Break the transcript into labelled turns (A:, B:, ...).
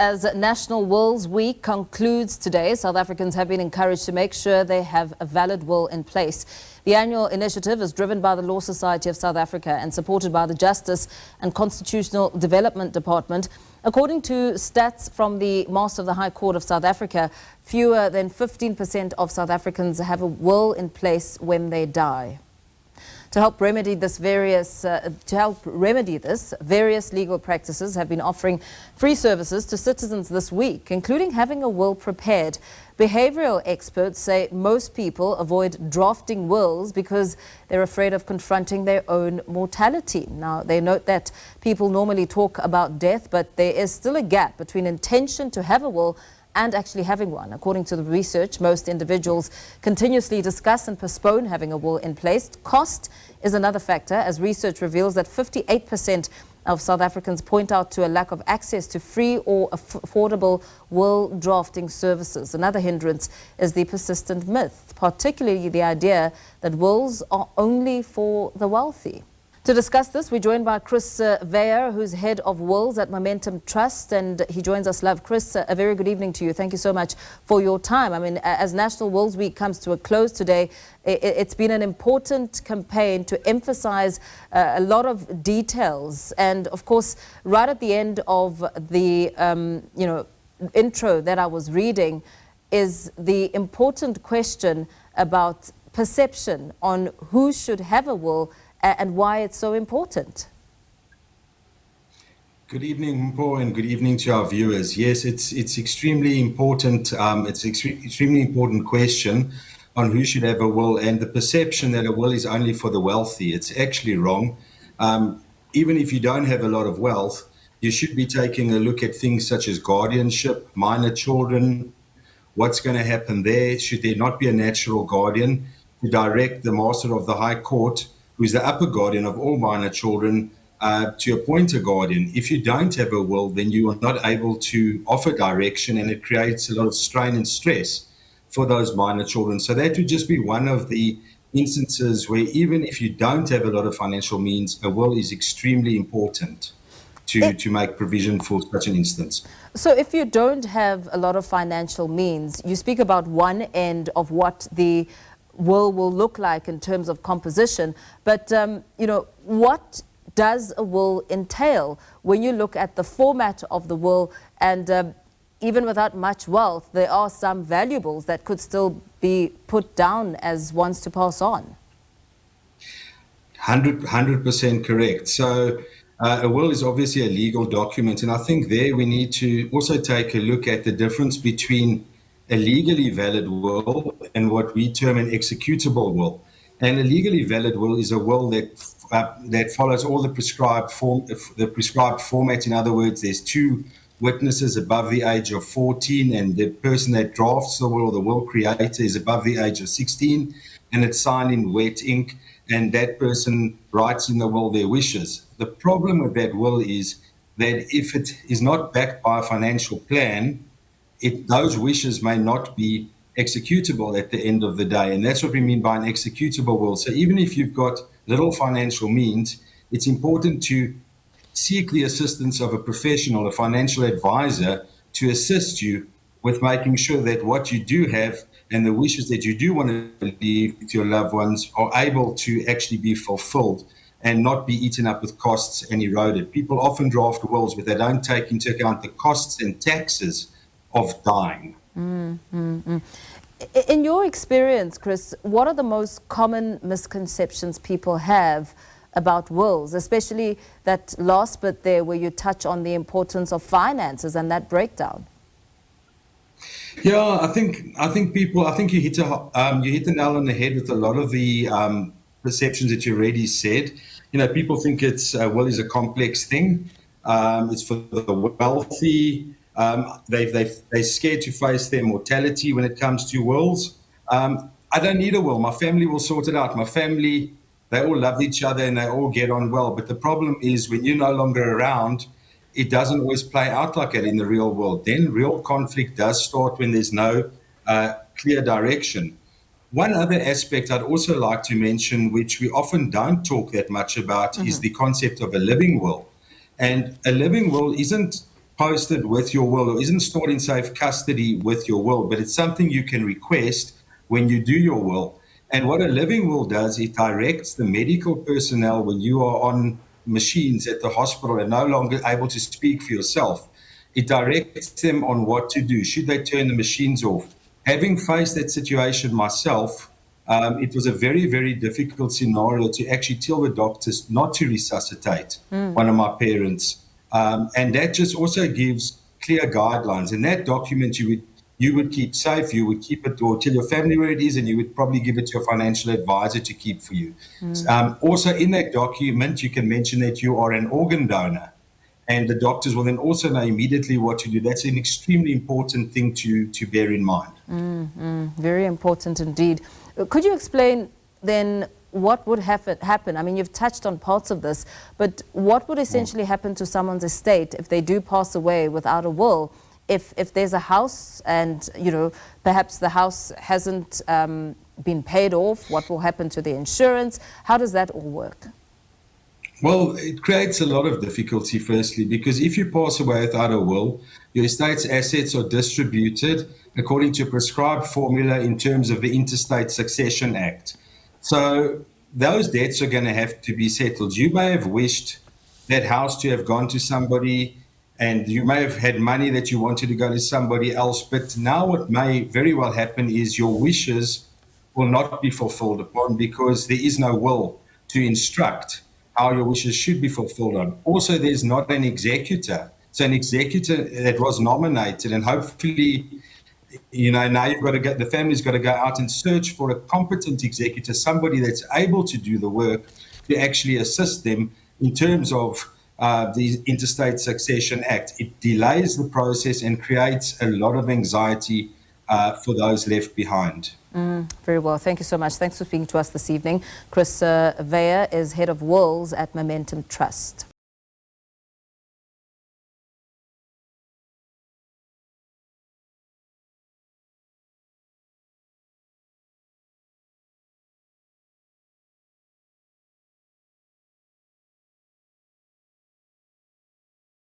A: As National Wills Week concludes today, South Africans have been encouraged to make sure they have a valid will in place. The annual initiative is driven by the Law Society of South Africa and supported by the Justice and Constitutional Development Department. According to stats from the Master of the High Court of South Africa, fewer than 15% of South Africans have a will in place when they die. To help remedy this, various legal practices have been offering free services to citizens this week, including having a will prepared. Behavioral experts say most people avoid drafting wills because they're afraid of confronting their own mortality. Now, they note that people normally talk about death, but there is still a gap between intention to have a will and actually having one. According to the research, most individuals continuously discuss and postpone having a will in place. Cost is another factor, as research reveals that 58% of South Africans point out to a lack of access to free or affordable will drafting services. Another hindrance is the persistent myth, particularly the idea that wills are only for the wealthy. To discuss this, we're joined by Chris Weyer, who's head of wills at Momentum Trust, and he joins us live. Chris, a very good evening to you. Thank you so much for your time. I mean, as National Wills Week comes to a close today, it's been an important campaign to emphasize a lot of details. And of course, right at the end of the intro that I was reading is the important question about perception on who should have a will and why it's so important.
B: Good evening, Mpo, and good evening to our viewers. Yes, it's extremely important. It's an extremely important question on who should have a will, and the perception that a will is only for the wealthy. It's actually wrong. Even if you don't have a lot of wealth, you should be taking a look at things such as guardianship, minor children, what's going to happen there. Should there not be a natural guardian to direct the Master of the High Court, who is the upper guardian of all minor children, to appoint a guardian? If you don't have a will, then you are not able to offer direction, and it creates a lot of strain and stress for those minor children. So that would just be one of the instances where even if you don't have a lot of financial means, a will is extremely important to make provision for such an instance.
A: So if you don't have a lot of financial means, you speak about one end of what the will look like in terms of composition, but what does a will entail when you look at the format of the will? And even without much wealth, there are some valuables that could still be put down as ones to pass on.
B: 100% correct. So a will is obviously a legal document, and I think there we need to also take a look at the difference between a legally valid will and what we term an executable will. And a legally valid will is a will that follows all the prescribed format. In other words, there's two witnesses above the age of 14, and the person that drafts the will, or the will creator, is above the age of 16, and it's signed in wet ink, and that person writes in the will their wishes. The problem with that will is that if it is not backed by a financial plan, those wishes may not be executable at the end of the day. And that's what we mean by an executable will. So even if you've got little financial means, it's important to seek the assistance of a professional, a financial advisor, to assist you with making sure that what you do have and the wishes that you do want to leave to your loved ones are able to actually be fulfilled and not be eaten up with costs and eroded. People often draft wills, but they don't take into account the costs and taxes of dying.
A: In your experience, Chris, what are the most common misconceptions people have about wills, especially that last bit there where you touch on the importance of finances and that breakdown?
B: Yeah, I think you hit the nail on the head with a lot of the perceptions that you already said. People think will is a complex thing. It's for the wealthy. They're scared to face their mortality when it comes to wills. I don't need a will. My family will sort it out. My family, they all love each other and they all get on well. But the problem is when you're no longer around, it doesn't always play out like that in the real world. Then real conflict does start when there's no clear direction. One other aspect I'd also like to mention, which we often don't talk that much about, is the concept of a living will. And a living will isn't posted with your will or isn't stored in safe custody with your will, but it's something you can request when you do your will. And what a living will does, it directs the medical personnel when you are on machines at the hospital and no longer able to speak for yourself. It directs them on what to do. Should they turn the machines off? Having faced that situation myself, it was a very, very difficult scenario to actually tell the doctors not to resuscitate one of my parents. And that just also gives clear guidelines. And that document you would keep safe, you would keep it or tell your family where it is, and you would probably give it to your financial advisor to keep for you. Also in that document, you can mention that you are an organ donor. And the doctors will then also know immediately what to do. That's an extremely important thing to bear in mind.
A: Very important indeed. Could you explain then what would happen? I mean, you've touched on parts of this, but what would essentially happen to someone's estate if they do pass away without a will? If there's a house and, you know, perhaps the house hasn't been paid off, what will happen to the insurance? How does that all work?
B: Well, it creates a lot of difficulty, firstly, because if you pass away without a will, your estate's assets are distributed according to a prescribed formula in terms of the Interstate Succession Act. So those debts are going to have to be settled. You may have wished that house to have gone to somebody, and you may have had money that you wanted to go to somebody else, but now what may very well happen is your wishes will not be fulfilled upon because there is no will to instruct how your wishes should be fulfilled on. Also, there's not an executor. So an executor that was nominated, and hopefully, you know, now you've got to the family's got to go out and search for a competent executor, somebody that's able to do the work to actually assist them in terms of the Interstate Succession Act. It delays the process and creates a lot of anxiety for those left behind.
A: Very well. Thank you so much. Thanks for speaking to us this evening. Chris Weyer is Head of Wills at Momentum Trust.